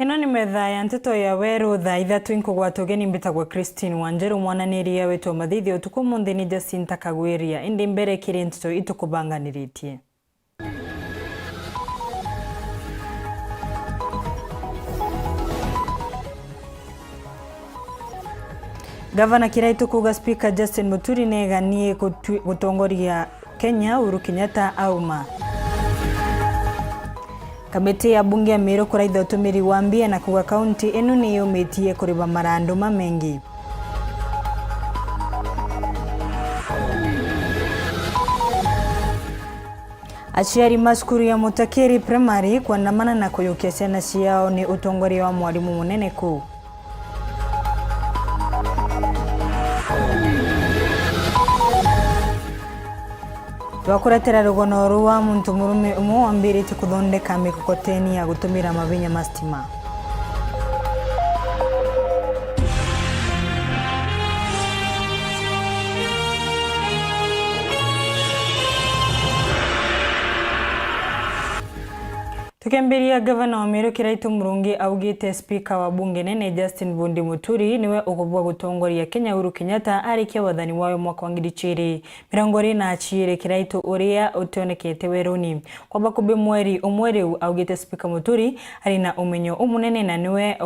Ino ni metha ya Nteto ya Weru Thaa Ithatu nkugwata ugeni mbitagwa Christine Wanjeru mwananiria wetu mathithi utuku munthi ni Jacinta Kagwiria indi mbere kiri Nteto itukubanganiritie. Gavana Kiraitu kuga Speaker Justin Muturi neganie gutongoria Kenya Uhuru Kenyatta auma. Kamiti ya bunge ya Meru kuraitha utumiri wa mbia na kuga kaunti enu ni yumitie kuriba marandu mamengi. Aciari maskuru ya Mutakiri Primary kuandamana na kuyukia ciana ciao ni utongoria wa mwalimu munene kuu. Twakuretera rugono ruwa muntu murume umwe wambirite kuthondeka mikokoteni ya gutumira mavinya mastima. Tukemberia gavana wa Meru Kiraitu Murungi augite speaker wa bunge nene Justin Bundi Muturi niwe ukubwa gutongoria Kenya Uhuru Kenyatta arikia wathani wayo mwaka wa 2020 na achire Kiraitu uria utonekete weruni kwamba kubi mweri umweriu augite speaker Muturi ari na umenyo umunene na niwe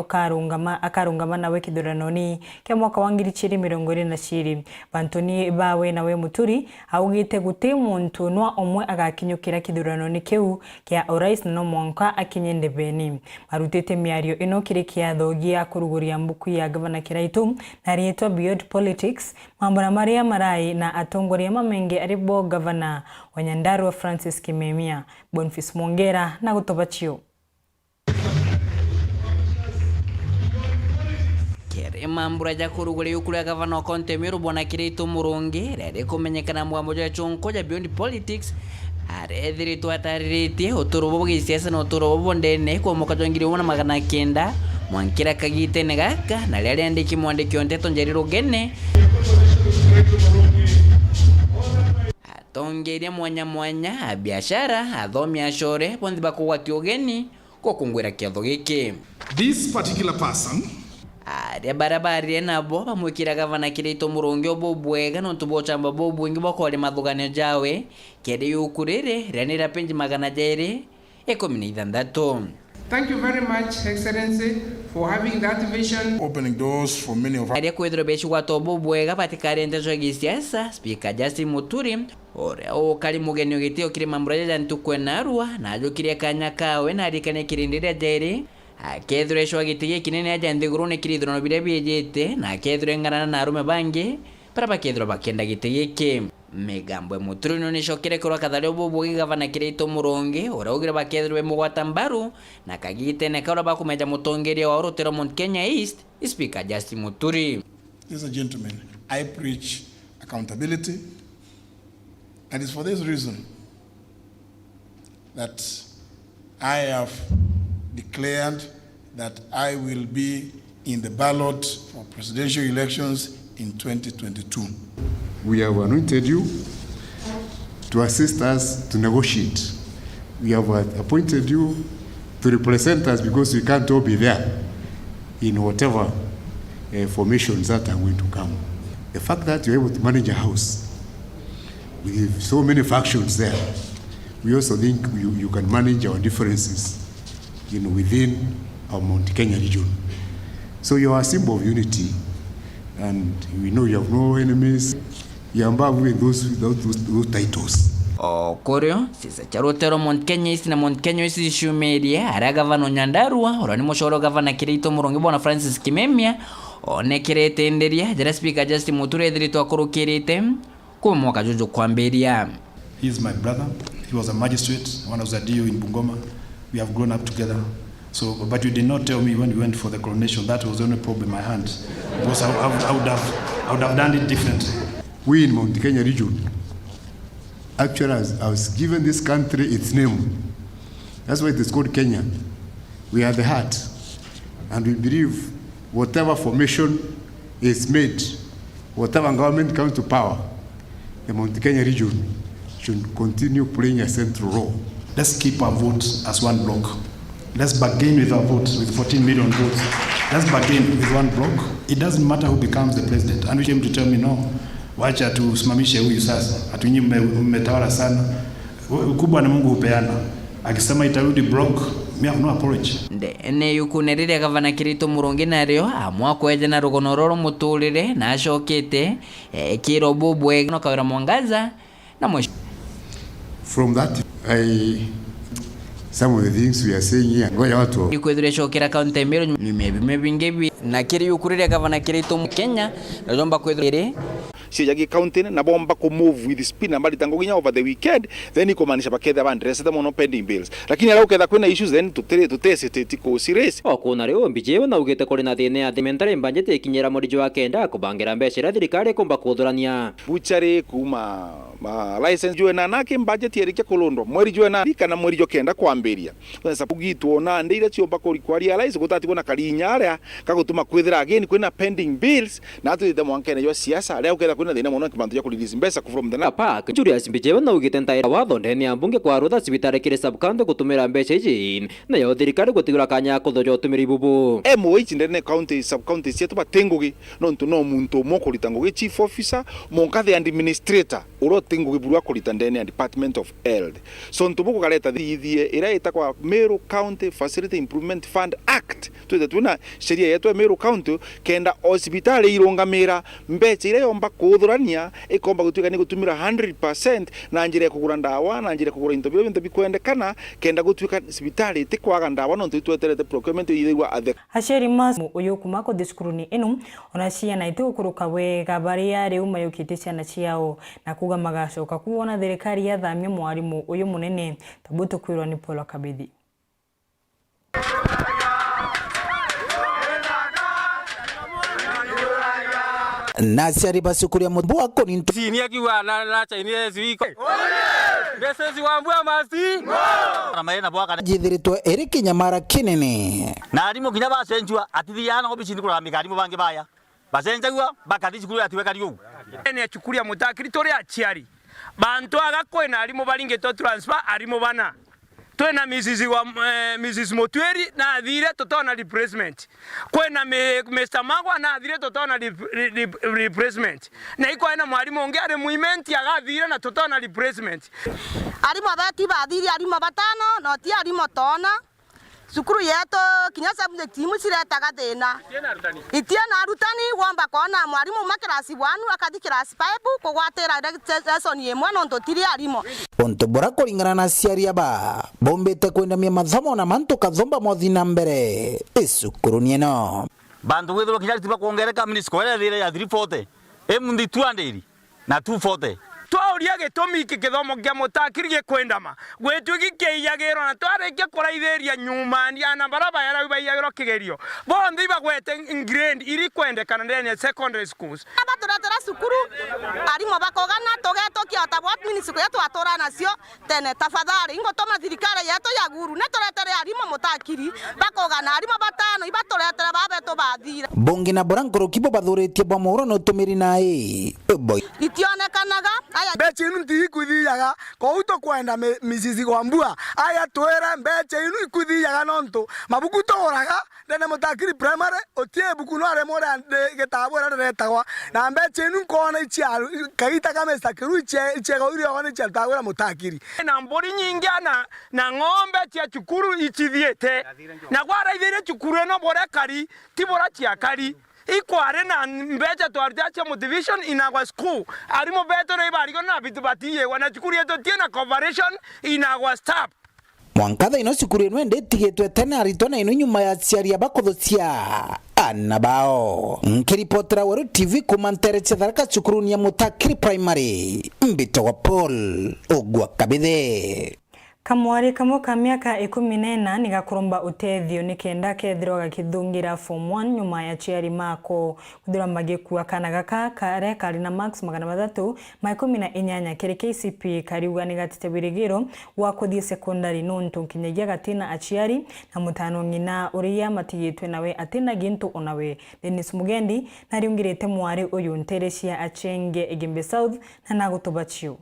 akarungama nawe kithuranoni kia mwaka wa 2020 bantoni bawe nawe Muturi augite guti muntu nwa umwe agakinyukira kithuranoni kiu kia urais no nka akinyende beni marutete miario ino kirikia thogia kuruguria mbuku ya gavana Kiraitu na rietwa Beyond Politics mambona Maria Marai na atongoria mamenge aribo gavana wa Nyandarua Francis Kimemia Boniface Mongera na gutobachio kere mambura ja kuruguria ukuri gavana Konte Meru bona Kiraitu Murungi rere kumenyekana mwambo ya chonko ja Beyond Politics arethiri twatariritie uturubo bwisiasa na uturubo ndene kwa mwaka 1900 mwankira kagitene gaka na riri andiki mwandiki Nteto Njeriro gene atongeria mwanya biashara athomi ashore bondi bakugwati ogeni ko kungwira kiatho giki. This particular person aria barabara nabo bamwikira gavana Kiraitu Murungi obobwega no tubochamba bobwingi bakore mathuganio jawe kede yukurire ranira penji magana jairi 16. Thank you very much, Excellency, for having that vision, opening doors for many of us. Aria kwithira beshu kwa tobo bwega patikare Nteto gisiasa Speaker Justin Muturi ore o kali mugenio gitio kiri mambura ya ntukwenarua na ajukire kanya kawe na arikane kirindire jairi akethre shwa gitige kinene aja ndigurune kirithrono bire bijete na kethre ngarana na arume bangi para bakethro bakenda gitige ki megambo Muturi no nishokere kora kathare obubugi gavana Kiraitu Murungi ora ugira bakethro mugwata mbaru na kagite ne kora bakumeja mutongeria wa Rutero Mount Kenya East Speaker Justin Muturi. Ladies and gentlemen, I preach accountability, and it's for this reason that I have declared that I will be in the ballot for presidential elections in 2022. We have anointed you to assist us to negotiate. We have appointed you to represent us because we can't all be there in whatever formations that are going to come. The fact that you're able to manage a house with so many factions there, we also think you can manage our differences within our Mount Kenya region. So you are a symbol of unity, and we know you have no enemies. You are above with those titles. Korio sisa charotero Mount Kenya East na Mount Kenya East shumeria ara gavana Nyandarua ora ni mushoro gavana Kiraitu Murungi bona Francis Kimemia onekirete enderia jara Speaker Justin Muturi ethirito akurukirite ku mwaka juju kwamberia. He is my brother. He was a magistrate when I was a DO in Bungoma. We have grown up together. So, but you did not tell me when we went for the coronation. That was the only problem I had, because I would have done it differently. We in Mount Kenya region, actually, I was given this country its name. That's why it is called Kenya. We are the heart, and we believe whatever formation is made, whatever government comes to power, the Mount Kenya region should continue playing a central role. Let's keep our votes as one block. Let's bargain with our votes, with 14 million votes. Let's bargain with one block. It doesn't matter who becomes the president. And we came to tell me, no, wacha tusimamishe huyu sasa. Hatunyi mmetawala sana. Ukubwa ni Mungu hupeana. Akisema itarudi block, me have no apology. Ndene yukunerire gavana Kirito Murungi nario amwa kweja na rugonororo muturire na ashokete kiro bubwe no kawira mwangaza na mwisho. From that, some of the things we are saying here, ngoja watu ikwedure shokera kaunti mbero mebingebi na kiri yukurire gavana Kirito Kenya najomba kwedure sijagi county na bomba ko move with speed na mbali tango ginya over the weekend then ikomanisha baketha bandresa the mono pending bills lakini ala uketha kwena issues then tutese tiko serious okuna reo mbijewe na ugete kuri na thine ya mentare mbanje tekinyera murijo wa kenda kubangira mbecera thirikari kumba kuthurania buchari kuma license juena nake budget yerike kolondo mweri juena kana mweri jo kenda kwamberia sasa pugitwo na ndire ciomba kuri kwa realize gutati bona kalinyara kagutuma kwithira again kwena pending bills na tuite mwankene yo siasa ala uketha kwena thina mono kibantu ya kurelease mbesa from the park Julius mbijewe na ugete ntaira watho ndene ya mbunge kwa rutha cibitare kire subcounty gutumira mbeca ici na yo thirikari gutigura kanya kuthojo utumira ibubu MOH ndene county subcounty cia tubatengugi no ntuno muntu mokuritangugi chief officer monkathe administrator uro tengugi burwa kurita ndene ya department of health so ntubuko kaleta thithie ira itakwa Meru County Facility Improvement Fund Act tuna sheria yetu ya Meru County kenda hospitali irungamira mbeca ira yomba kuthurania ikomba gutuika ni gutumira 100% na njira ya kugura ndawa na njira ya kugura into bintu bikwendekana kenda gutuika hospitali itikwaga ndawa no twetherete procurement yithigwa athe Hasheri mas uyu kumako diskuruni enu onashia na itu kuruka wega baria riu mayukite ciana ciao na kuga magacoka kuona thirikari ya thamia mwarimu uyu munene tabutu kwirwa ni Paul Kabithi Nasiari basukuria mubu wako ni sini akiwa na Chinese wiko Besezi wambua masi Ramaena bwaka jithiritwe Eric Nyamara kinene na arimo kinya basenjua atithiana obicini kuramika arimo bange baya basenjagwa bakati kuru atiweka riu ene achukuria mutakiri tore achiari bantu agakwena arimo baringe to transfer arimo bana twena Mrs. Motweri na athire totona replacement kwena Mr. Magwa na athire totona replacement na iko ena mwalimu onge ari movement agathire na totona replacement arimo bati bathire arimo batano no ti arimo tona sukuru yeto kinya subject timu ciretaga thina itia na arutani womba kona mwarimu makrasi 1 akathi class 5 kugwatira lesson yemwe no ntotiri arimo onto bora kuringana na ciaria ba bombete kwendamia mathomo na mantu kathomba mothina mbere isukuru ni eno bandu wethero kinya tiba kuongereka miniskoere thire ya 340 emundi 200 na 240 twaũria gĩtũmi iki gĩthomo kĩa mũtakiri gĩkwendama gwĩtu gĩkĩiyagĩrwo na twarĩkia kũraithĩria nyuma na baraba yaraubaiyagĩrwo kĩgerio bonthe ibagwete grade iri kwendekana ndene secondary schools abatũretera cukuru arimũ bakogana tũgetũkĩota what minutes kwetu atũra nacio tene tafadhali ingotoma thirikari yetu ya guru nĩtũretere arimũ mũtakiri bakogana arimũ batano ibatũretere babetu bathira bongi na borankoro kibo bathũrĩtie bamũro no tũmĩri naĩ boy itionekanaga mbeca inu ntiikuthiaga kouto kwenda Mrs. Gwambua aya twera mbeca inu ikuthiaga nonto mabuku tũgũraga ndene mũtakiri primary otie buku no aremo gĩtabo retagwa na mbeca inu kona ichiaru kaita kama sakiru ichega uri ona ichitagwa mũtakiri na mburi nyingi na ng'ombe cia cukuru ichithiete na gwaraithire cukuru eno bore kari tibora cia kari ikware na mbeca twaritache motivation in our school arimo beto na ibarigo na bitu batiye wana chukuri yeto tiena cooperation in our staff mwankatha ino cukuru ino nditigitwe tene aritona ino nyuma ya ciaria bakuthucia anabao nkiripotera Weru TV kumantereche tharaka cukuru ni ya Mutakiri primary mbito wa Paul ogwa Kabithi Kamwari kamo ka miaka 14 nigakurumba utethio nikenda kethiro gakithungira form 1 nyuma ya chiari mako kuthira magikuwa kana gaka kare kari na max 314 kiri KCP kariuga nigatite birigiro wa kuthie secondary nonto kinyagia gatina achiari na mutano ngina uriya matigitwe nawe atina gintu onawe Dennis Mugendi nariungirite mwari uyu nterecia achenge Egimbe South na nagutubachiu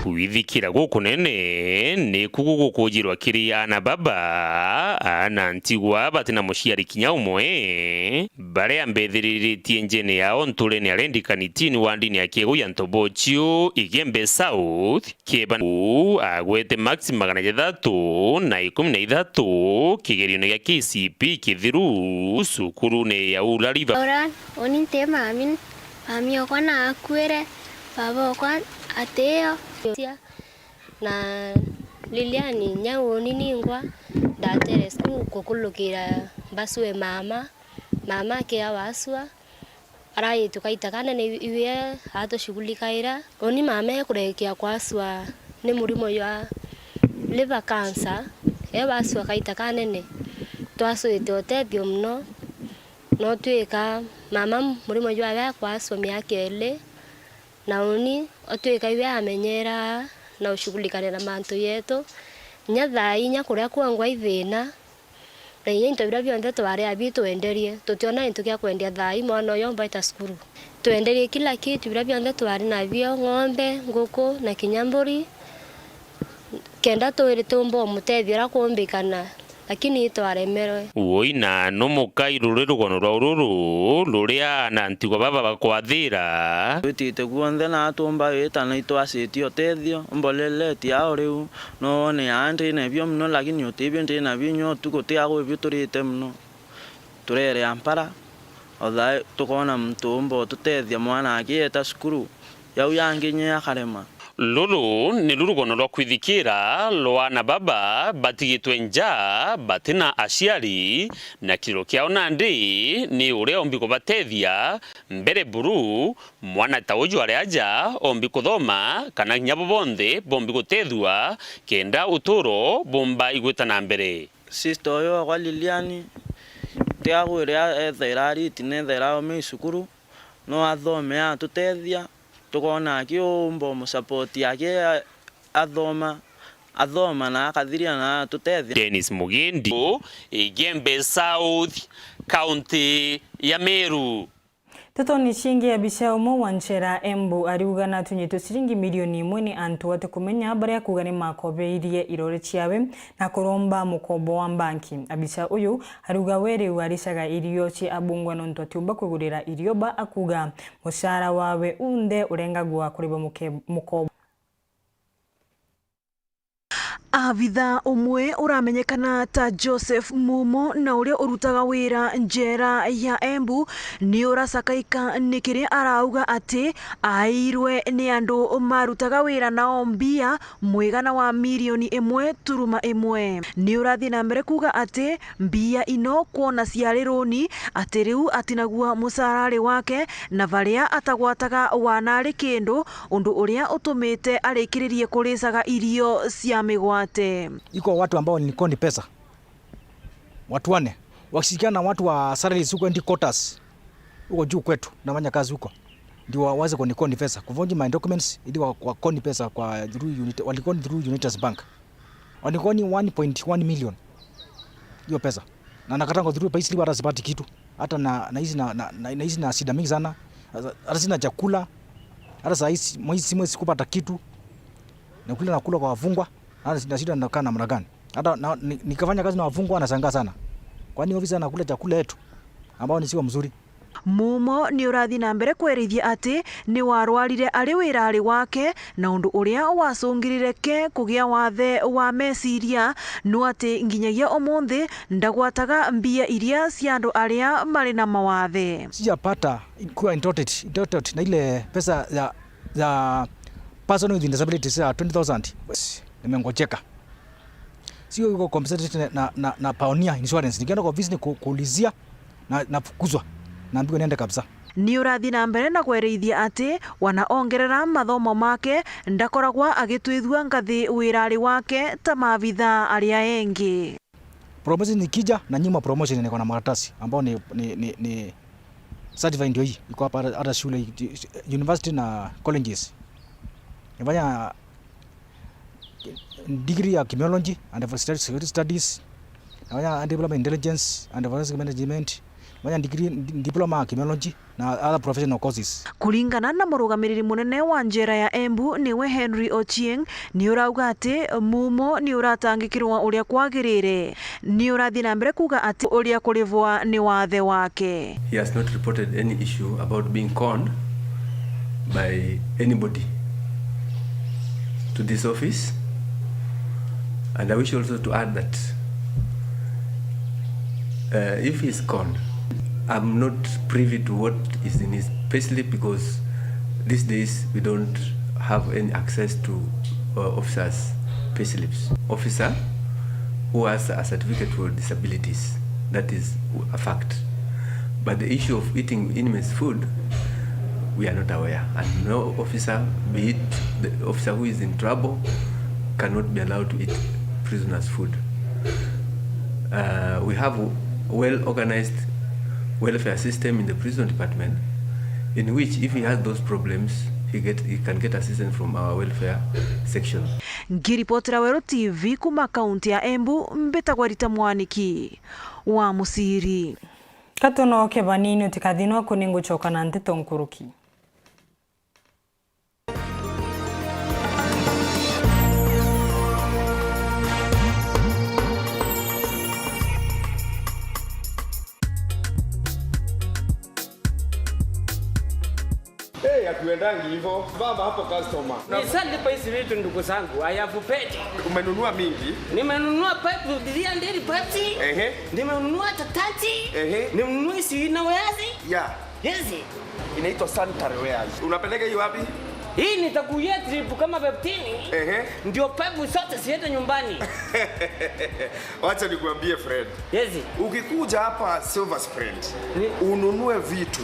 kwithikira gukunene ni kugukujirwa kiri ana baba ana ntigwa batina muciari kinya umwe baria mbethiriritie njene yao nturene arendikanitini wa ndini ya kiego ya Ntobochio Igembe South kebanu agwete max 313 kigerio ya KCP kithiru sukurune ya ulariva ora oninte mami okona akwere baba okwa ateo na Liliani nyawoni ningwa ndatere skulu kokulukira baswe mama ke awaswa arayi tukaitakana ne iwe hato shughulikaira oni mama kurekia kwaswa ne murimo ya liver cancer ebaswa kaitakana ne twaso itote mno no tuika mama murimo ya kwaswa miakele na oni otuika iwe amenyera na ushugulikane na manto yetu nyathai nyakuria kwangwa ithina na into bira bionde twari abitu enderie tutiona into kya kwendia thai mwana yo mbaita skuru tuenderie kila kitu bira bionde twari na bio ng'ombe nguku na kinyamburi kenda twiri tumbo mutethira kumbikana lakini twaremerwe woina no mukai rurugono rwa ururu ruria na ntigwa baba bakwathira twitite guonthe na atumba wita na itwacitio tethio mbolele ti ao riu no ne andi ne bio mno lakini utibio ndi na binyo tukutia go bio turite mno turere ampara otha tukona mtumbo tutethia mwana agieta skuru yau yanginye akarema lulu ni rurugono rwa kwithikira rwa baba batigitwe nja batina aciari na kiro kiao nandi ni uria ombi kubatethia mbere buru mwana ta uju aria aja ombi kuthoma kana nyabo bonthe bombi gutethua kenda uturo bomba igwitana mbere sister yo kwa Liliani tiagwire etherari tinethera omi cukuru no athome atutethia tukona kiumbo musupport yake athoma na akathiria na tutethia Dennis Mugendi Igembe South County ya Meru. Totoni shingi ya Bishaumo Wanchera Embu ariuga na tunyeto shilingi milioni 1 ni antu wate kumenya habari ya kugani makobeirie irore chiawe na kuromba mukobo wa banki. Abisha uyu ariuga were warishaga irio chi abungwa nonto atiumba kugurira irioba akuga mushara wawe unde urengagwa kuriba mukobo. Abitha umwe uramenyekana ta Joseph Mumo na uria urutaga wira njera ya Embu ni urasakaika nikiri arauga ati airwe ni andu marutaga wira na mbia mwigana wa milioni 1.1 ni urathi na mbere kuga ati mbia ino kuona ciarironi ati riu atinagua musarari wake na varia atagwataga wanari kindu undu uria utumite arikiririe kurisaga irio cia migwate. Iko watu ambao ni kondi pesa. Watu wane wakishirikiana na watu wa salaries huko ndi quarters huko juu kwetu na fanya kazi huko ndio waanze kondi pesa kuvunja my documents ili wa kondi pesa kwa through unit walikondi through Unitas Bank walikoni 1.1 million hiyo pesa na nakatanga through payslip hata sipati kitu hata na hizi na shida mingi sana hata sina chakula hata saa hizi mwezi kupata kitu na kula nakula kwa wafungwa na shida nakaa namna gani hata nikafanya kazi na wafungwa anashangaa sana kwani ofisi anakula chakula yetu ambao ni sio mzuri. Mumo ni urathi na mbere kwerithia ati ni warwarire ari wirari wake na undu uria wacungirire ke kugia wathe wa meciria no ati nginyagia omonthi ndagwataga mbia iria cia andu aria mari na mawathe sijapata kuwa entitled na ile pesa ya person with disabilities 20,000 nimengojeka sio yuko compensated na Pioneer Insurance nikienda kwa ofisi kuulizia na fukuzwa naambiwa niende kabisa. Ni urathi na mbere na kwerithia ati wanaongerera mathomo make ndakoragwa agitwithua ngathi wirari wake ta mavitha aria engi. Promotion nikija na nyuma promotion niko na makaratasi ambao ni certified ndio hii iko hapa hata shule university na colleges. Nifanya degree ya criminology and security studies, nifanya development intelligence and forensic management, manya degree diploma criminology na other professional courses. Kulingana na murugamiriri munene wa njera ya Embu niwe Henry Ochieng ni urauga ati Mumo ni uratangikirwa uria kwagirire ni urathi na mbere kuga ati uria kurivwa ni wathe wake. He has not reported any issue about being conned by anybody to this office, and I wish also to add that if he is conned, I'm not privy to what is in his payslip because these days we don't have any access to officers' payslips. Officer who has a certificate for disabilities, that is a fact. But the issue of eating inmates' food, we are not aware, and no officer, be it the officer who is in trouble, cannot be allowed to eat prisoners' food. We have a well-organized welfare system in the prison department, in which if he has those problems, he can get assistance from our welfare section. Ngiripotera Weru TV kuma kaunti ya Embu, mbetagwa Rita Mwaniki wa Musiri. Katono kebanini utikadhinwa kuningu choka na Nteto nkuruki. Akuendangi hivyo. Baba hapo customer. Nisalipa hizi vitu ndugu zangu. I have paid. Umenunua mingi? Nimenunua pipe 300 Pepsi. Nimenunua tatati. Nimenunua sina wazi. Yeah. Yes. Inaitwa sanitary wares. Unapeleka hiyo wapi? Hii nitakuya trip kama 15. Ndio pipe zote siende nyumbani. Wacha nikuambie friend. Yes. Ukikuja hapa Silver Sprint, ununue vitu.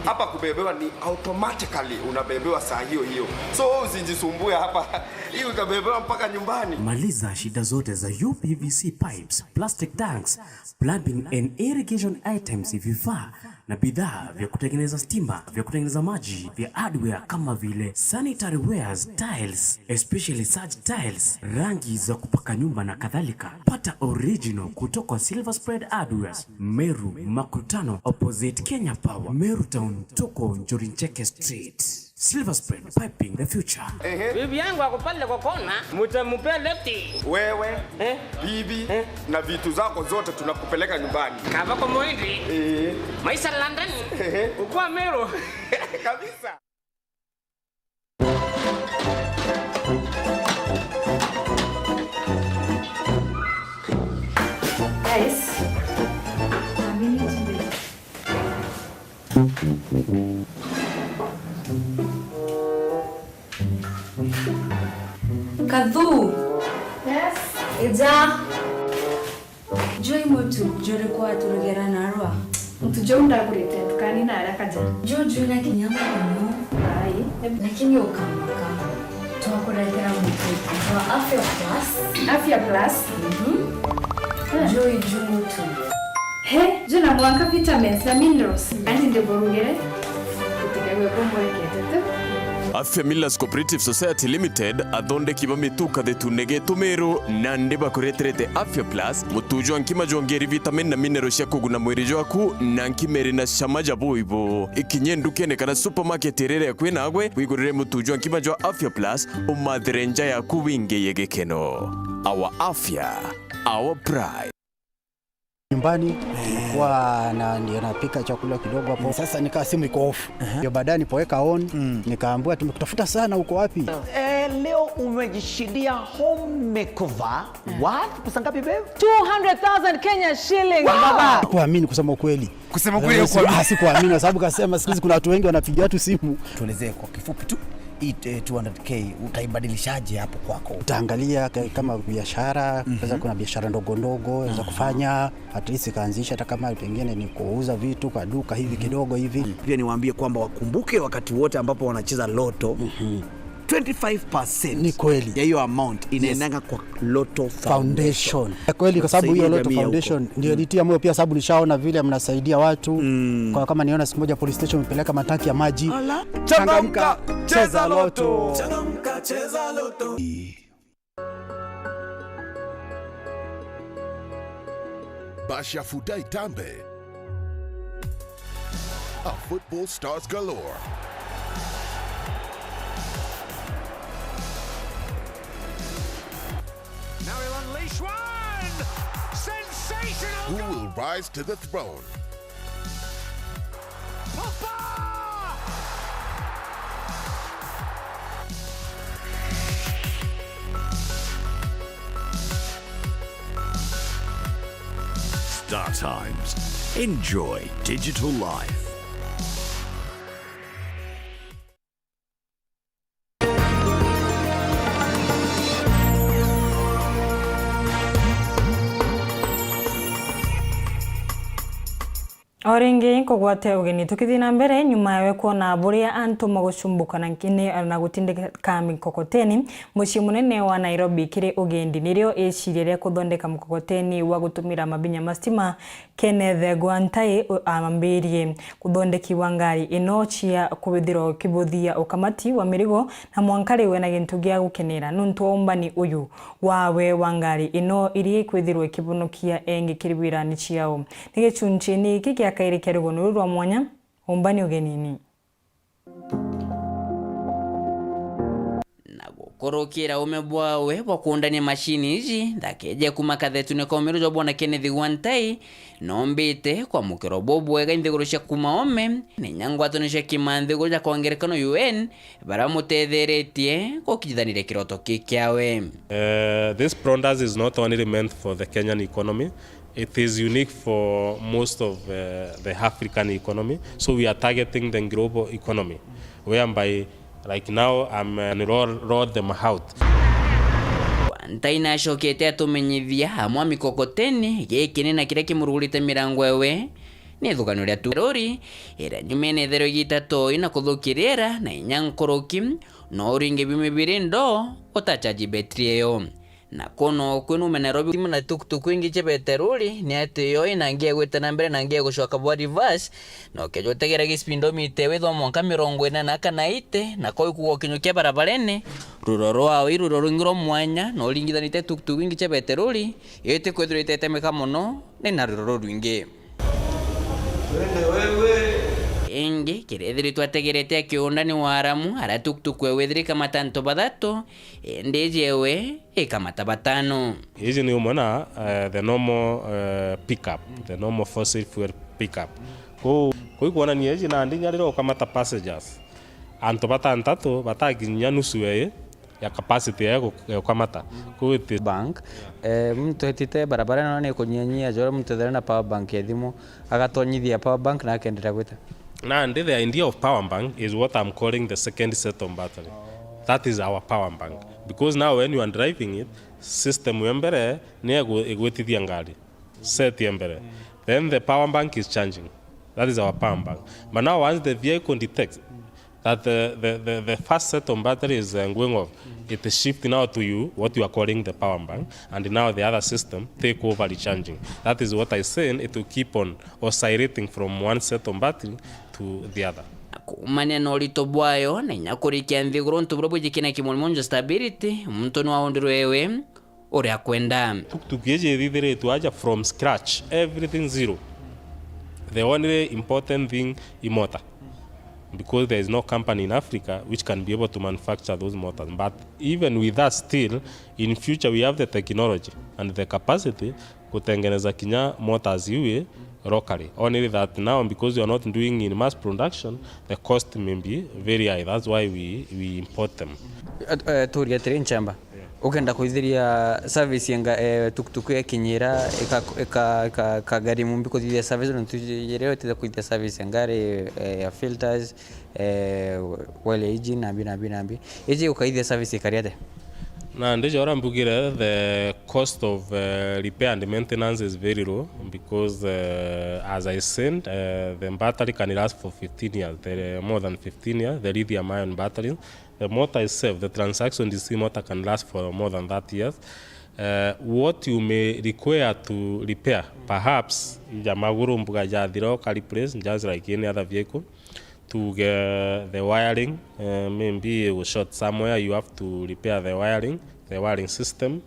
Hapa kubebewa ni automatically unabebewa saa hiyo hiyo. So usijisumbue hapa. Hii utabebewa mpaka nyumbani. Maliza shida zote za UPVC pipes, plastic tanks, plumbing and irrigation items, vifaa na bidhaa vya kutengeneza stima, vya kutengeneza maji, vya hardware kama vile sanitary wares, tiles, especially such tiles, rangi za kupaka nyumba na kadhalika. Pata original kutoka Silver Spread Hardwares, Meru Makutano opposite Kenya Power, Meru Town, tuko Njorincheke Street. Silver Spread, piping the future. Bibi yangu akupale kwa kona, mutamupe lefti. Wewe, bibi, na vitu zako zote tunakupeleka nyumbani. Kava kwa Moindi. Maisha London. Ukua Meru. Kabisa. Guys, Kadhu. Yes. Ija. Joy motu jore kwa turugera narwa. Mtujo ndagurite tukani na arakaja. Jojo na kinyama no. Ai, lakini ukama kama. Tuwakuletera mtu kwa Afya Plus. Afya Plus. Joy motu. He, juna mwanka vitamins na minerals. Andi ndeborugere. Kutigagwe komborekete. Afya Millers Cooperative Society Limited athonde kiba mituka de tunege tumero nande bakoreterete Afya Plus mutujo ankima jongeri vitamin na mineral cia kuguna mwiri jwaku na nkimeri na shamaja boibo ikinyendukene kana supermarket rere kwina agwe wigurire mutujo ankima jwa Afya Plus umadrenja ya kuwinge yegekeno. Our Afya, our pride. Nyumbani kwa na ndio napika chakula kidogo hapo. Sasa nikaa simu iko off. Ndio baadaye nipoweka on nikaambiwa tumekutafuta sana, uko wapi? Leo umejishindia home makeover. What? Pesa ngapi babe? 200,000 Kenya shillings baba. Kuamini kusema ukweli. Kusema ukweli uko sikuamini sababu kasema siku hizi kuna watu wengi wanapigia tu simu. Tuelezee kwa kifupi tu. 200k utaibadilishaje hapo kwako? Utaangalia kama biashara, sasa kuna biashara ndogo ndogo unaweza kufanya, at least kaanzisha hata kama pengine ni kuuza vitu kwa duka hivi kidogo hivi. Pia niwaambie kwamba wakumbuke wakati wote ambapo wanacheza loto 25% ni kweli ya hiyo amount inaendanga kwa Lotto Foundation. Kweli kwa sababu hiyo Lotto Foundation ndio nitia moyo pia sababu nishaona vile mnasaidia watu. Kwa kama niona siku moja police station mpeleka matanki ya maji. Changamka, cheza Lotto. Changamka, cheza Lotto. Basha futa itambe. of football stars galore. Now he'll unleash one! Sensational! Who will rise to the throne? Star Times. Enjoy digital life. Oringi kugwate ugeni tukithina mbere nyuma yawe kuona buria antu magusumbuka na nkini na gutindika mikokoteni mucii munene wa Nairobi kiri ugendi nirio iciria kuthondeka mkokoteni wa gutumira mabinya mastima Kenneth Gwantai amambirie kuthondeki wa ngari ino cia kubithiro kibuthia ukamati wa mirigo na mwankari we na gintu gia gukenera nuntu ombani uyu wawe wa ngari ino iri kwithirwe kibunukia engi kiribira ni ciao nigechunchini kiki akairi kirugo nuru rwa mwanya ombani ugenini korokera umebwawe wakundania mashini izi ndakeje kumakathe ne komerujo bwana Kenneth Gwantai nombite kwa mukero bobwega indegorosha kumaome ne nyangwa tonesha kimande goja kongerekano UN baramutetheretie kokithanire kiroto kikyawe. This product is not only meant for the Kenyan economy. It is unique for most of the African economy. So we are targeting the global economy, whereby like now I'm roll them out. Ntaina shokete atumenyithia hamwa mikokoteni gikini na kire kimurugurite mirango ewe ni thugano ria turori ira nyumene thero gitatu ina kuthukirira na inyankoroki no ringe bimebiri ndo utachaji betri eyo na kono kwenu Nairobi na tuktuk ingi che beteruli ni ati yo inangie gwita na mbere na ngie gushoka bwa reverse no kejo tegera gispindo mitewe tho monka 40 na kana ite na koi kugo kinyukia barabarene ruroro awo iruroro ngiro mwanya no lingithanite tuktuk ingi che beteruli ite kwethurite temeka muno ni na ruroro rwingi ingi kirethiri twategerete akiundani waramu ara tuktuk wethiri kama tanto batatu ndejewe ikamata batano. Hizi ni umona the normal pickup, the normal fossil fuel pickup. Ko kuona ni hizi na ndinya riro kamata passengers anto batantatu bataginya nusu ya capacity ya kamata ko bank mtu hetite barabara na ne kunyanyia jora mtu na power bank yedimo agatonyithia power bank na akendera gwita. Now, the idea of power bank is what I'm calling the second set of battery. That is our power bank. Because now when you are driving it, system yembere ne egwetithia ngari. Set yembere. Then the power bank is charging. That is our power bank. But now once the vehicle detects that the first set of battery is going off, it is shifting now to you, what you are calling the power bank, and now the other system take over the charging. That is what I said, it will keep on oscillating from one set of battery to the other. Kumania no lito bwayo na inyakurikia nthiguru ntubrobo jikina kimolmonjo stability mtu no aondirwewe uri akwenda tukije thithire tuaja from scratch, everything zero. The only important thing is motor, because there is no company in Africa which can be able to manufacture those motors. But even with that still, in future we have the technology and the capacity kutengeneza kinya motors iwe locally. Only that now, because we are not doing in mass production, the cost may be very high. That's why we import them. Turia train chamba. Ukenda kuithiria service yanga tuktuku ya kinyira eka gari mumbi kuithiria service no tujireo tida kuithiria service ngari ya filters wale engine nabi eje ukaithiria service kariade na ndeje ora mbugire the cost of repair and maintenance is very low because as I said the battery can last for 15 years, more than 15 years, the lithium ion battery. The motor itself, the transaction DC motor can last for more than that years. What you may require to repair, perhaps jamaguru mbuga jadiro replace just like any other vehicle. To get the wiring, maybe it was short somewhere, you have to repair the wiring system.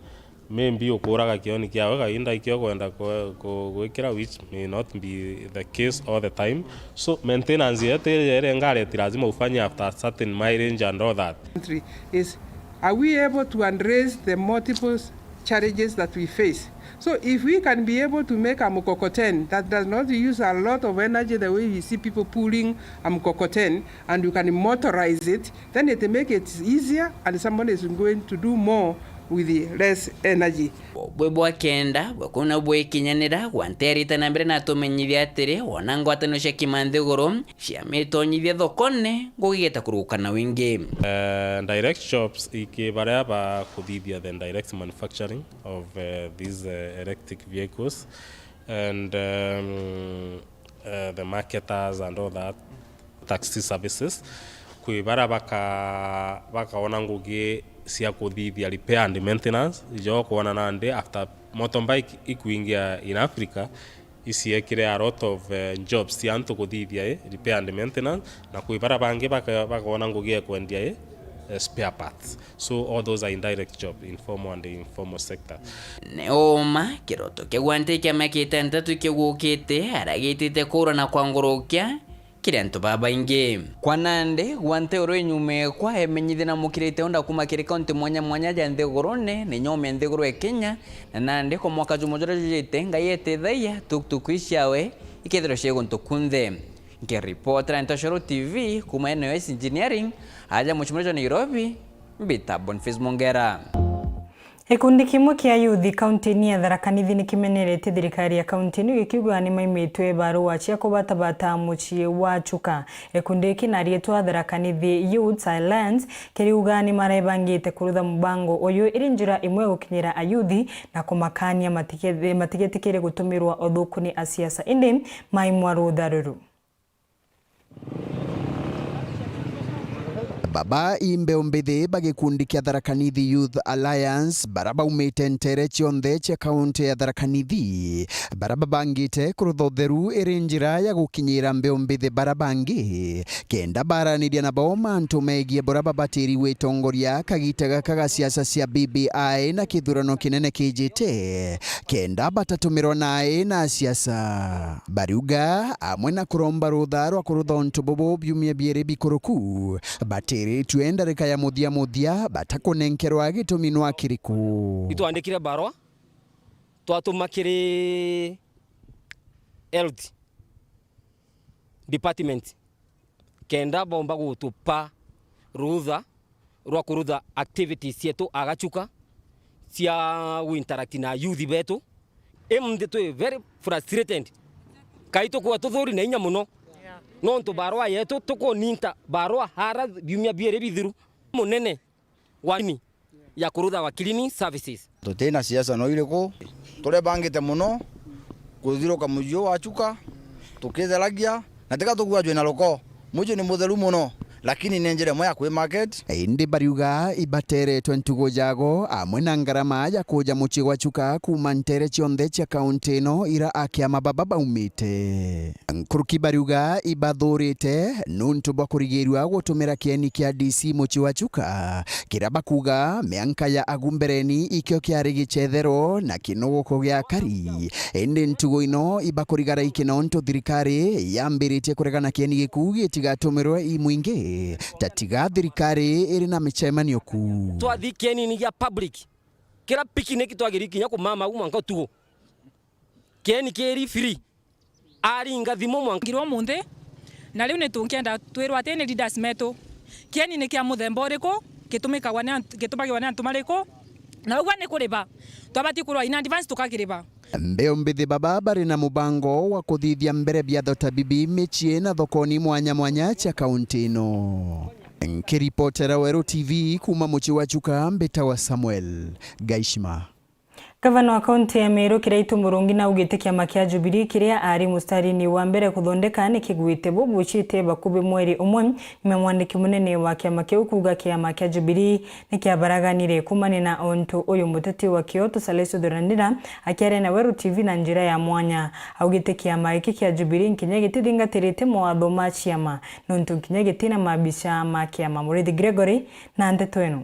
maybe ukuraga kioni kiawe kainda ikio kwenda gwikira, which may not be the case all the time. So maintenance yete ngare lazima ufanye after certain mileage and all that. Is, are we able to address the multiple challenges that we face? So if we can be able to make a mkokoteni that does not use a lot of energy the way we see people pulling a mkokoteni, and you can motorize it, then it make it easier and someone is going to do more with the less energy. Bwe kenda bwakuna bwe kinyanira gwanterita na mbere na tumenyithia atiri wona ngwatano cia kimanthiguru cia mitonyithia thokone ngugigeta kuruka na wingi. Direct jobs ikibaria ba kuthithia the direct manufacturing of these electric vehicles and the marketers and all that, taxi services kuibara bakaona ngugi cia kuthithia repair and maintenance jo kuona nande after motorbike ikuingia in Africa isiekire a lot of jobs cia antu kuthithia repair and maintenance na kuibara bangi bakaona ngugi kwendia spare parts. So all those are indirect job, informal and informal sector. Neoma kiroto kegwante kiamakite Nteto kigukite aragitite kurana kwa ngurukia kiranto baba inge kwa nande gwante oro nyume kwa emenyithina na mukirite onda kumakire kaunti mwanya ja Nthigurune ni nyome Nthiguru Kenya na nande ko mwaka jumojora jite ngayete thaya tuktukwishawe ikethero shego ntukunthe nke reporter Nteto TV kuma NOS engineering aja muchimrejo Nairobi mbita Boniface Mongera. Ikundi kimwe kia yuthi kaunti-ini ya Tharaka Nithi nikimenyerete thirikari ya kaunti-ini gikiuga ni maimitwe barua cia kubatabata mucii wa Chuka. Ikundi iki narietwa Tharaka Nithi Youth Alliance kiriuga ni marebangite kurutha mubango uyu iri njira imwe gukinyira ayuthi na kumakania matigetikire gutumirwa othuku ni asiasa indi maimwaru tharuru. Baba imbe ombethe bagikundi kia Tharaka Nithi Youth Alliance baraba umite ntere cionthe cia kaunti ya Tharaka Nithi baraba bangite kurutha utheru iri njira ya gukinyira mbeombethe barabangi kenda baraniria nabo mantu megie boraba batiri witongoria kagitaga kaga siasa cia BBI na kithurano kinene kijite kenda batatumirwa nae na siasa bariuga amwe na kuromba rutha rwa kurutha ontu bobo biumia biere bikuruku batiri tuenda reka ya muthia batakunenkerwa gituminwa kiriku itwandikire barua twatumakire LD department kenda bomba gutupa rutha rwa kurutha activities cietu agachuka cia interact na youth betu emndeto very frustrated kaito kwa tuthuri na inya muno nonto barua yetu tukoninta barua hara biumia biere bithiru munene wani ya kurutha wakilini services tutena siasa no iriko tore bangite muno kuthiruka mujio wa Chuka tukitheragia na tika tukua jwe na loko mujio ni mutheru muno lakini nenjere moya kwe market indi bariuga ibatere 20 jago amwe na ngarama ya kuja muchi wa Chuka kuma ntere cionthe cia kaunti no ira akia mababa baumite nkuruki bariuga ibathurite nuntu bwa kurigirwa gutumira kieni kia DC muchi wa Chuka kiraba kuga mianka ya agumbereni ikio kiari gichethero na kinogo gia kari indi ntugo ino ibakurigara ikinonto thirikari yambiritie kuregana kieni gikugi tigatumirwe imwingi tatiga thirikari iri na michemanio ku twathikeni ni ya public kira picnic twagirikinya ku mama umwanka tugo keni keri free ari ngathimo mwankirwo munthi na riu ni tunkienda twirwa atene leaders meto keni ni kia muthemba uriku gitumikagwa ni gitumagirwa ni antu mariku na ugwa ni kuriba twabati kurwa in advance tukakiriba mbeombithi baba bari na mubango wa kuthithia mbere biatho ta bibi michie na thokoni mwanya cia kaunti ino nkiripotera Weru TV kuma muchi wa Chuka mbeta wa Samuel Gaishima. Gavana wa kaunti ya Meru Kiraitu Murungi na ugite kiama kia Jubilee kiria ari mustarini wa mbere kuthondeka ni kiguite bubuchite bakube mweri umwe memwandiki munene wa kiama kiu kuga kiama kia Jubilee ni kiabaraganire kumane na onto uyu muteti wa Kyoto Saleso Doranira akiare na Weru TV na njira ya mwanya augite kiama iki kia Jubilee nkinya gitithingatirite mawatho ma ciama nontu nkinya gitina mabisha ma kiama Murithi Gregory na Nteto eno.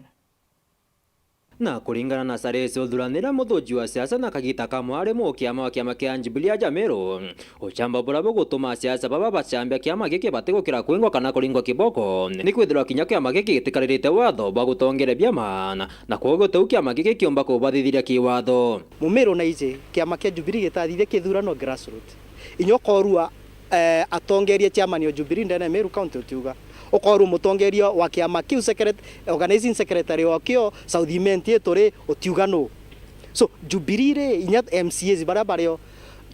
na kuringana na Saresi uthuranira muthuji wa siasa na kagita kamware mu kiama wa kiama kia Jubilee Jamero uchamba burabo gutuma siasa baba bachambia kiama giki batigukira kwingwa kana kuringwa kiboko ni kwithirwa kinya kiama giki gitikarite watho ba gutongere biama na kwogo tau kiama giki kiomba kubathithiria kiwatho mumero na ije kiama kia Jubilee gitathithia kithurano grassroots inyokorua atongeria chairman wa Jubilee ndana Meru County utiuga okoru mutongeria wa kiama kiu organizing secretary wa kio Southiment etore utiuga no so Jubilee inya MCAs barabareo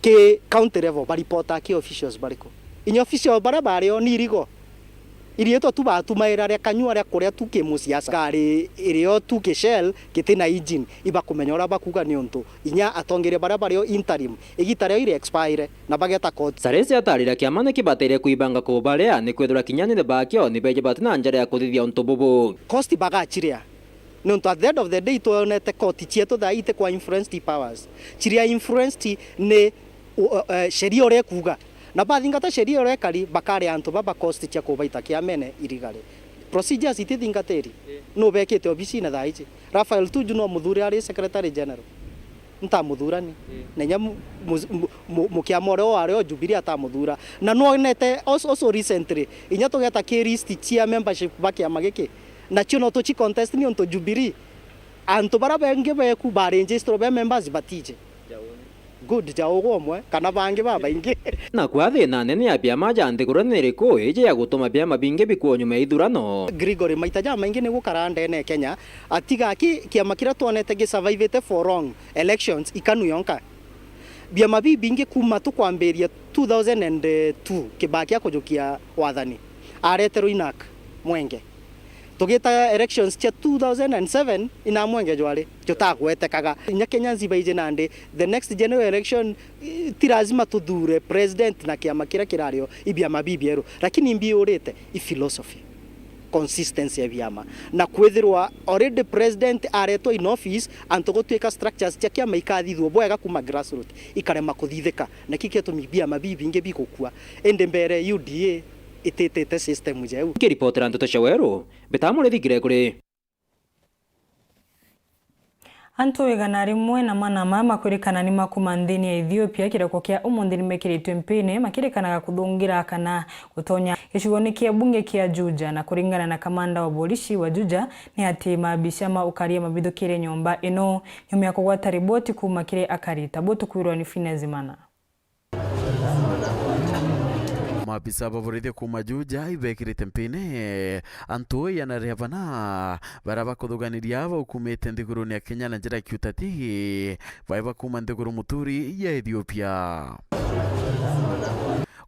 ke county level baripota ki officials bariko inya official barabareo ni rigo irieto tu batumaira ria kanyua ria kuria tuke musiasa kari irio tuke shell kitina engine iba kumenyora bakuga ni onto inya atongere barabareo interim igitare ire expire na bageta court Saresi atarira kiamane kibatere kuibanga kubarea ni kwethura kinyane bakio ni beje batina njara ya kuthithia onto bobo cost bagachiria nonto at the end of the day tuonete court chieto da ite kwa influenced powers chiria influenced ne sheria ore kuga na bathingata sheria ore kali bakare anto baba cost chia kubaita kiamene irigare procedures itithingateri no bekete obisi na thaiche Rafael Tuju no muthuri ari secretary general nta muthurani nenya mukiamore o ari o Jubilee ata muthura na no nete also recently inya tugeta ki list chia membership bakiama giki na chino to chi contest ni onto Jubilee anto bara benge be ku ba register be members batije good jaogo mwe kana bange baba inge na kwa thina nene ya biama jante kuranire ko eje ya gutuma biama binge bikuo nyuma ithurano Gregory maitaja maingi ni gukaranda ne Kenya atiga kiama kira tuonete gi survivete for long elections ikanu yonka biama binge kuma tu kwamberia 2002 kibakia kujukia wathani aretero inak mwenge tugita elections cha 2007 ina mwenge jwale jotagwete kaga nya Kenya nzibaije nande the next general election tirazima tudhure president na kiama kira kirario ibia mabibiero lakini mbiurite I philosophy consistency ya biama na kwethirwa already president areto in office antogotweka structures cha kiama ikathithwo bwega kuma grassroots ikarema kuthithika na kiketo mibia mabibinge bikukua ende mbere UDA itete system jeu kiripotera Nteto cia Weru betamure thigire kuri Anto igana rimwe na manama makwirikana ni makuma nthini ya Ethiopia kireko kia umuthi nimekiritwe mpine makirikanaga kuthungira kana gutonya gicugoni kia bunge kia Juja na kuringana na kamanda wa polisi wa Juja ni ati mabisha maukaria mabithukire nyomba ino nyuma ya kugwata riboti kuma kire akarita botu kwirwa ni Finezimana Mabisa bavorithia kuma Juja ibekirite mpine anto yanarevana baraba kuthuganiria aba ukumite nthiguruni ya Kenya na njira kiutati baiba kuma nthiguru muturi ya Ethiopia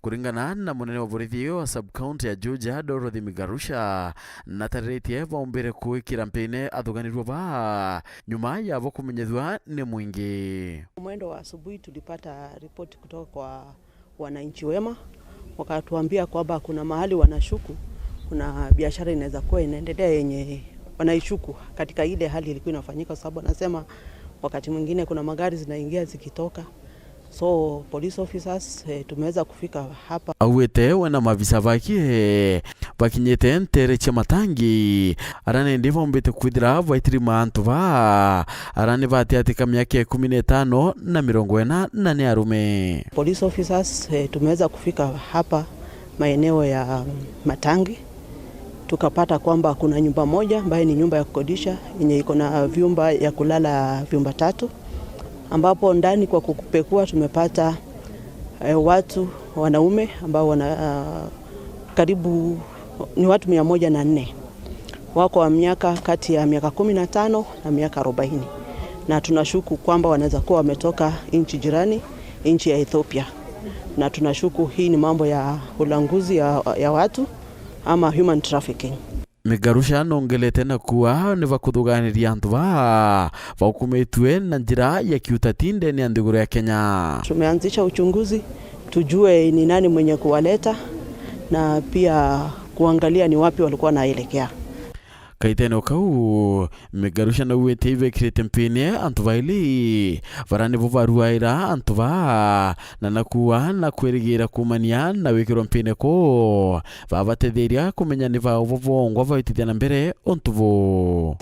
kuringana na munene wa borithi wa sub-county ya Juja Dorothy Migarusha na taretie bombere kuikira mpine athuganirwa ba nyuma ya abo kumenyethwa ni mwingi. Mwendo wa asubuhi tulipata ripoti kutoka kwa wananchi wema wakatuambia kwamba kuna mahali wanashuku kuna biashara inaweza kuwa inaendelea yenye wanaishuku katika ile hali ilikuwa inafanyika, sababu anasema wakati mwingine kuna magari zinaingia zikitoka. So police officers tumeweza kufika hapa. Awete wana mavisa bakinyete ntere cha matangi arane ndivo mbete kwithira vaitiri mantu ba arane bati atika myaka 15 na 40 na ni arume. Police officers tumeweza kufika hapa maeneo ya Matangi, tukapata kwamba kuna nyumba moja ambayo ni nyumba ya kukodisha yenye iko na vyumba ya kulala vyumba 3, ambapo ndani kwa kukupekua tumepata watu wanaume ambao wana karibu ni watu 104 wako wa miaka kati ya miaka 15 na miaka 40, na tunashuku kwamba wanaweza kuwa wametoka nchi jirani, nchi ya Ethiopia, na tunashuku hii ni mambo ya ulanguzi ya watu ama human trafficking. Migarusha nongelete na kuwa ni vakuthuganiria antu ba vakumetwe na njira ya kiutatinde ni nthiguru ya Kenya. Tumeanzisha uchunguzi tujue ni nani mwenye kuwaleta na pia kuangalia ni wapi walikuwa naelekea. kaiteno kau megarusha na uete ivekirite mpine antu vaili varane vuvaruaira antu va na nakuwa na kwerigira kumania na wikirwa mpine ko vavatetheria kumenya ni vao vovongwa vaitithia na mbere ontuvo.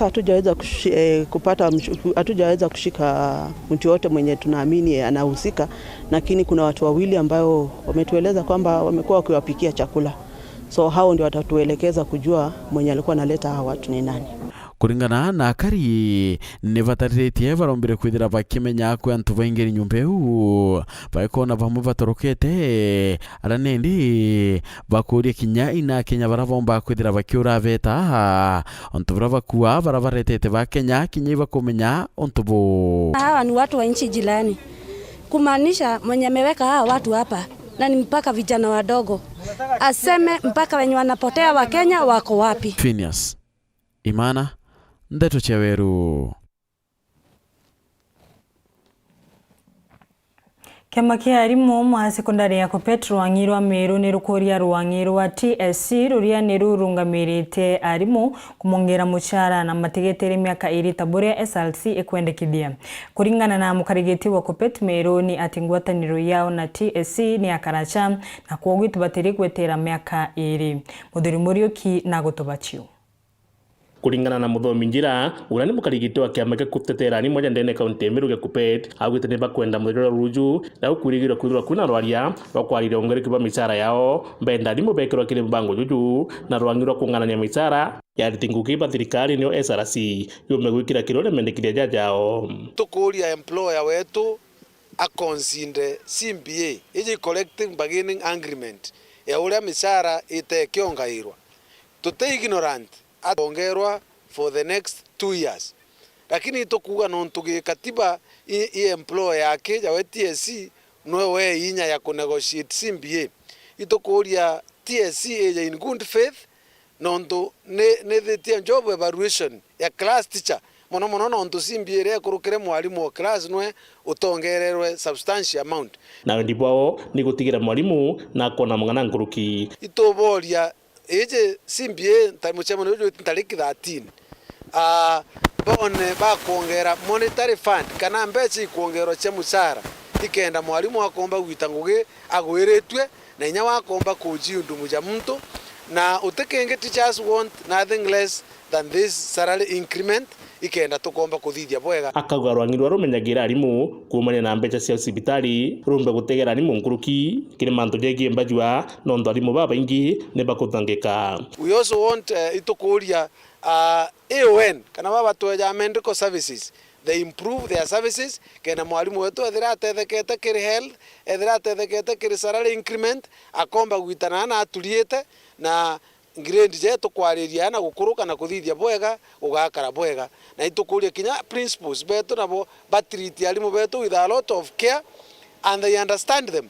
Hatujaweza kushika mtu yote mwenye tunaamini anahusika, lakini kuna watu wawili ambao wametueleza kwamba wamekuwa wakiwapikia chakula. So hao ndio watatuelekeza kujua mwenye alikuwa analeta hawa watu ni nani. Kuringana na akari ne vataritie varombire kwithira vakimenya ko antu vaingeri nyumba yu vaikona vamwe vatorokete aranendi vakuria kinya ina Kenya varavomba kwithira vakiura veta ontu varavakua varavaretete va Kenya kinya ivakumenya ontuvo. Hawa ni watu wa nchi jirani, kumaanisha mwenye ameweka hawa watu hapa na ni mpaka vijana wadogo, aseme mpaka wenye wanapotea wa Kenya wako wapi. Phineas Imana, Nteto cha Weru. Kiama kia arimu mwa sekondari ya Kopet Rwang'irwa Meru ni rukuria Rwang'irwa TSC ruria ni rurungamirite arimu kumongera mushara na mategetere miaka 2 taburia SLC ekwendekithia. Kuringana na mukarigiti wa Kopet Meru ni ati ngwataniro yao na TSC ni akaracha na kwoguo tubatiri gwetera miaka 2. Muthuri Muriuki na gutubachio. Kuringana na muthomi njira urani mukarigiti wa kiama gutetera ni moja ndene kaunti Meru ya Kopet agwite ba kwenda muthiro ruju na ukurigirwa kwithirwa kuna rwaria bakwarire ongere kiba misara yao mbenda ni mubekirwa kire mbango juju na Rwang'irwa kung'anania misara ya ritinguki ba thirikari ni SRC yomegwikira kirore mendekiria jajao. Tukuria employer wetu akonsinde CBA iji collecting bargaining agreement ya uria misara itekiongairwa tute ignorant atongerwa for the next 2 years, lakini itokuga nontugi katiba i employer yake ya TSC nowe inya ya kunegotiate CBA itokuria TSC in good faith nonto ne the job evaluation ya class teacher mono nonto CBA re kurukire mwalimu wa class nwe utongererwe substantial amount na ndibwao ni gutigira mwalimu na kona mungana nguruki itoboria eje CBA tamuchemo no tariki 13 bone ba kuongera monetary fund kana mbechi kuongero cha musara ikenda mwalimu akomba gwitanguge agwiretwe na inya wakomba kujiundu muja muntu na utekenge teachers want nothing less than this salary increment ikenda tukomba kuthithia bwega. Akauga Rwang'irwa rumenyagira arimu kumania na mbecha cia cibitari rumbe gutegera arimu nguruki kire mantu jegie mbajua nondo arimu baba ingi ne bakutangika. We also want itukuria AON kana baba toja medical services they improve their services kena mwalimu wetu ethira atethekete kiri health ethira atethekete kiri salary increment akomba gwitana na aturiete na grade jetu kwariria na gukuruka na kuthithia bwega ugakara bwega na itukuria kinya principles betu nabo batreat alimu betu with a lot of care and they understand them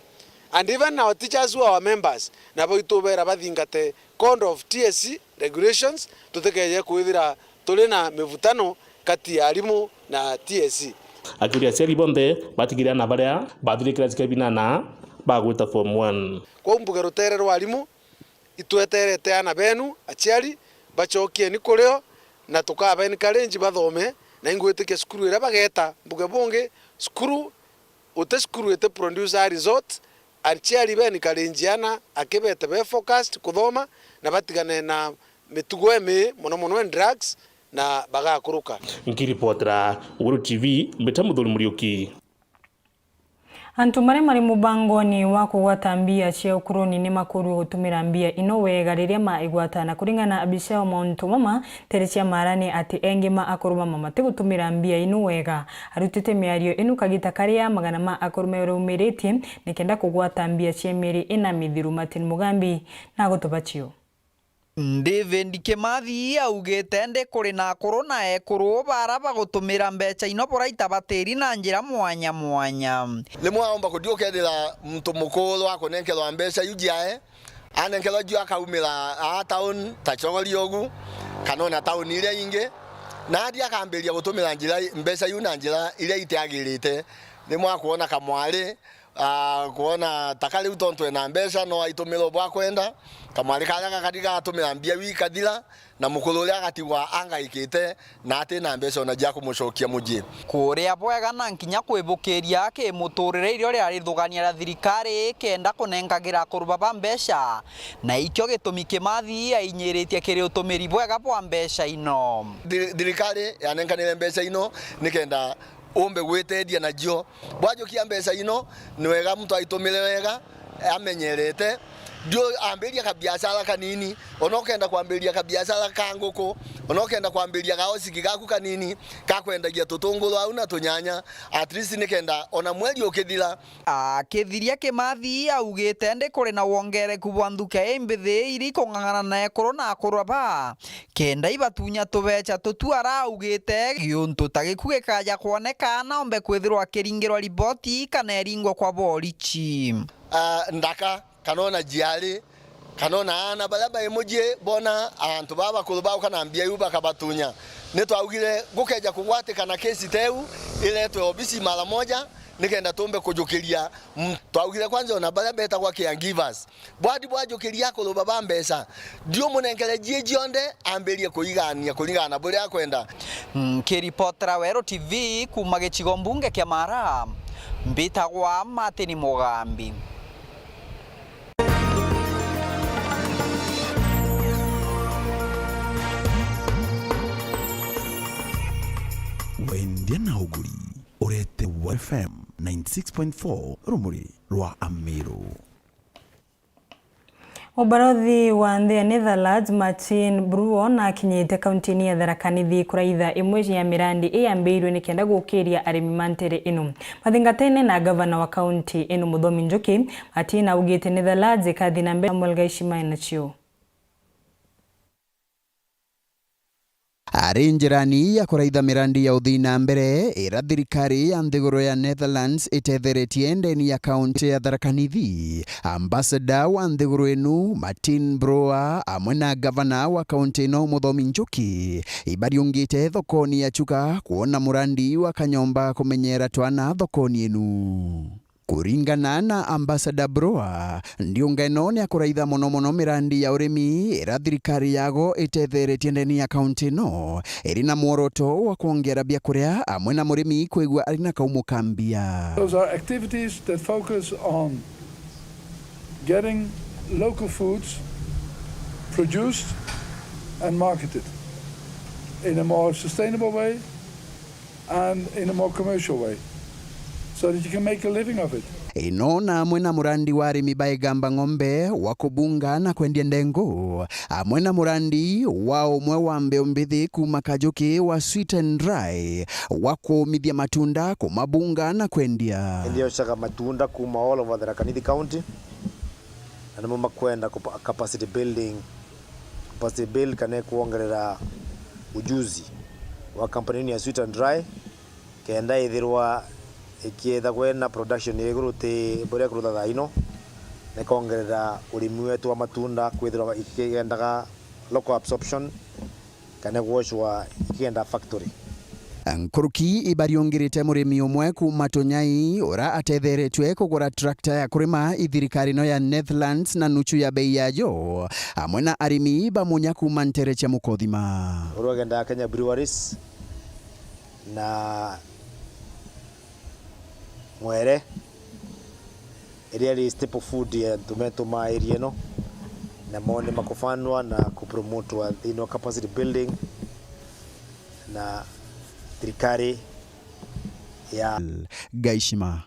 and even our teachers who are our members nabo itubera bathingate code of TSC regulations tutekeje kuithira tuli na mivutano kati ya alimu na TSC. Akiria seri bonde batigira na baria bathirikira zikabinana bagwita form 1 kwa mbuga rutere rwa alimu itweterete ana benu achiari bachokie ni kureo na tukaba ni karenji bathome na ingwetike skuru ira bageta mbuga bonge skuru ute skuru ete producer result achiari beni karenji ana akebete be focused kuthoma na batigane na mitugo eme mono drugs na bagakuruka. Nkiripotera Weru TV Muthuri Muriuki. Antu mari mubangoni wa kugwatambia cia ukuruni ni makuru gutumira mbia ino wega riria maigwatana kuringana abisha omonto mama terecia marani ati engima akuruma mama te gutumira mbia ino wega arutite miario inu kagita karia magana ma akurume rumiritie nikenda kugwatambia cia miri ina mithiru Martin Mugambi na gutubachio. David Kimathi augite ndi kuri na akuru na ekuru baraba gutumira mbeca ino boraita batiri na njira mwanya limwe aomba kudiokethira mtu mukuru akunenkelwa mbeca yujiae anenkelwa ju akaumira a town tachogori ogu kanona town iria ingi na adia akambiria gutumira njira mbeca yu na njira iria itiagirite limwe akuona kamwari kuona takali utonto na mbesha no aitumilo bwa kwenda kamari kanya katika atumira mbia wika thila na mukulule agatigwa anga ikite na ate na mbesha ona jako mushokia muji kuria bwega na nkinya kwibukiria ki muturire irio ria rithugania ra thirikari kenda kunengagira kurubaba mbesha na ikyo gitumi kimathi ainyiritie kiri utumiri bwega bwa mbesha ino thirikari yanenganire mbesha ino nikenda ombe gwetedia na jio bwajo kia mbesha ino ni wega mtu aitumire wega amenyerete ndio amberia ka biashara kanini onokenda kwamberia ka biashara kanguko onokenda kwamberia gaosiki gaku kanini kakwendagia tutungulu au na tunyanya at least nikenda ona mweli ukithira akithiria kimathi augite ndi kuri na wongereku bwa nduka embithi iri kung'ang'ana na corona kuraba kenda ibatunya tubecha tutuara augite giuntu tagiku gikaja kuonekana ombe kwithirwa kiringirwa riboti kana eringwa kwa borichi ndaka kanona jiali kanona ana balaba emoje bona antu baba kulubao kana ambia yuba kabatunya neto augire gukeja kugwate kana kesi teu ile to obisi mara moja nikenda tumbe kujukiria twaugire kwanza ona balaba eta kwa caregivers bwadi bwajukiria ko baba mbesa ndio munengere jionde amberie kuigania kulingana bure akwenda kiripotera Weru TV kuma gichigo mbunge kya Mara mbitagwa Matini Mugambi. Wendia na uguri urete FM 96.4 rumuri rwa Amiru. Mubarothi wa nthi ya Netherlands Martin Bruon akinyite kauntini ya Tharaka Nithi kuraitha imwe ya mirandi iyambirwe nikenda gukiria arimi mantere ino mathingatene na gavana wa kaunti ino Muthomi Njuki Martin augite Netherlands ikathina mbere mulgaishima nacio ari njirani ya kuraitha mirandi ya uthina mbere ira thirikari ya nthiguru ya Netherlands itethereti ndeni ya kaunti ya Tharaka Nithi ambassador wa nthiguru inu Martin Bruon amwe na gavana wa kaunti ino Muthomi Njuki ibariungite thokoni ya Chuka kuona murandi wa kanyomba kumenyera twana thokoni inu. Kuringana na ambassador Bruon ndio ngeno ni akuraitha mono mirandi ya urimi ira thirikari yago itethereti ndeni ya kaunti no iri na muoroto wa kuongera bia kuria amwe na murimi kwigwa ari na kaumukambia. Those are activities that focus on getting local foods produced and marketed in a more sustainable way and in a more commercial way, so that you can make a living of it. Ino na amwe na murandi wa arimi baigamba ng'ombe wa kubunga na kwendia ndengu amwe na murandi wa umwe wa mbeu mbithi kuma Kajuki wa Sweet and Dry wa kumithia matunda kumabunga na kwendia. Ndio shaka matunda kuma all over Tharaka Nithi County na mama kwenda capacity building. Capacity build kana kuongerera ujuzi wa kampuni ya Sweet and Dry kenda ithirwa ikietha kwena production iguru ti bore kurutha thaino na kongerera urimi wetu wa matunda kwithirwa ikiendaga local absorption kana gwoshwa ikienda factory. Nkuruki ibariongirite murimi umwe kuma Tonyai ora atetheretwe kugura tractor ya kurima ithirikari no ya Netherlands na nuchu ya bei yayo amwe na arimi bamunya kuma Ntere cha Mukothima. Urogenda Kenya Breweries na mwere area staple food ya tumetuma area no na mone makufanwa na kupromote wa capacity building na thirikari ya Gaishima.